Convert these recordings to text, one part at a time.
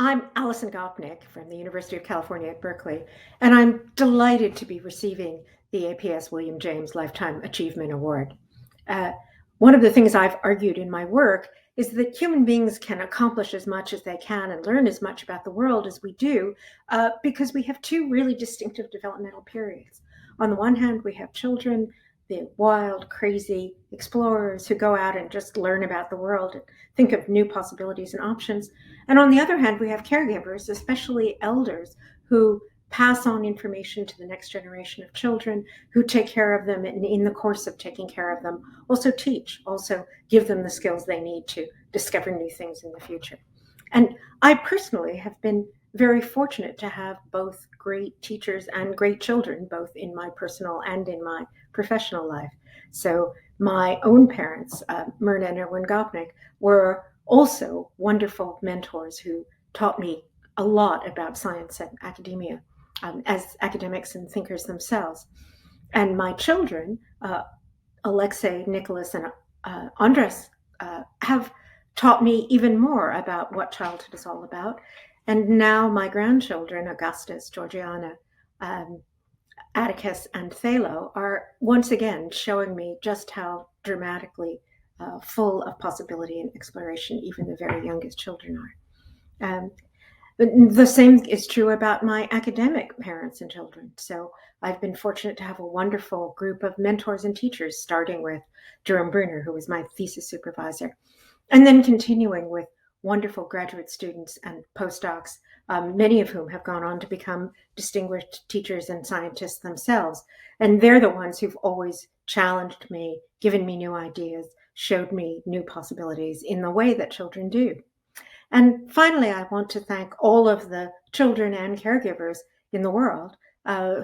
I'm Alison Gopnik from the University of California at Berkeley, and I'm delighted to be receiving the APS William James Lifetime Achievement Award. Uh, One of the things I've argued in my work is that human beings can accomplish as much as they can and learn as much about the world as we do because we have two really distinctive developmental periods. On the one hand, we have children, the wild, crazy explorers who go out and just learn about the world and think of new possibilities and options. And on the other hand, we have caregivers, especially elders, who pass on information to the next generation of children, who take care of them, and in the course of taking care of them, also teach, also give them the skills they need to discover new things in the future. And I personally have been very fortunate to have both great teachers and great children, both in my personal and in my professional life. So my own parents, Myrna and Erwin Gopnik, were also wonderful mentors who taught me a lot about science and academia as academics and thinkers themselves. And my children, Alexei, Nicholas, and Andres, have taught me even more about what childhood is all about. And now my grandchildren, Augustus, Georgiana, Atticus, and Thalo, are once again showing me just how dramatically full of possibility and exploration even the very youngest children are. The same is true about my academic parents and children. So I've been fortunate to have a wonderful group of mentors and teachers, starting with Jerome Bruner, who was my thesis supervisor, and then continuing with wonderful graduate students and postdocs, many of whom have gone on to become distinguished teachers and scientists themselves. And they're the ones who've always challenged me, given me new ideas, showed me new possibilities in the way that children do. And finally, I want to thank all of the children and caregivers in the world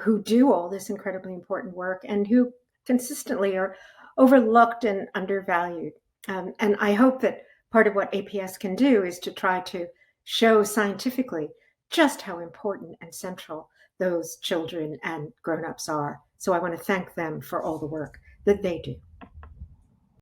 who do all this incredibly important work and who consistently are overlooked and undervalued. And I hope that part of what APS can do is to try to show scientifically just how important and central those children and grown-ups are. So I want to thank them for all the work that they do.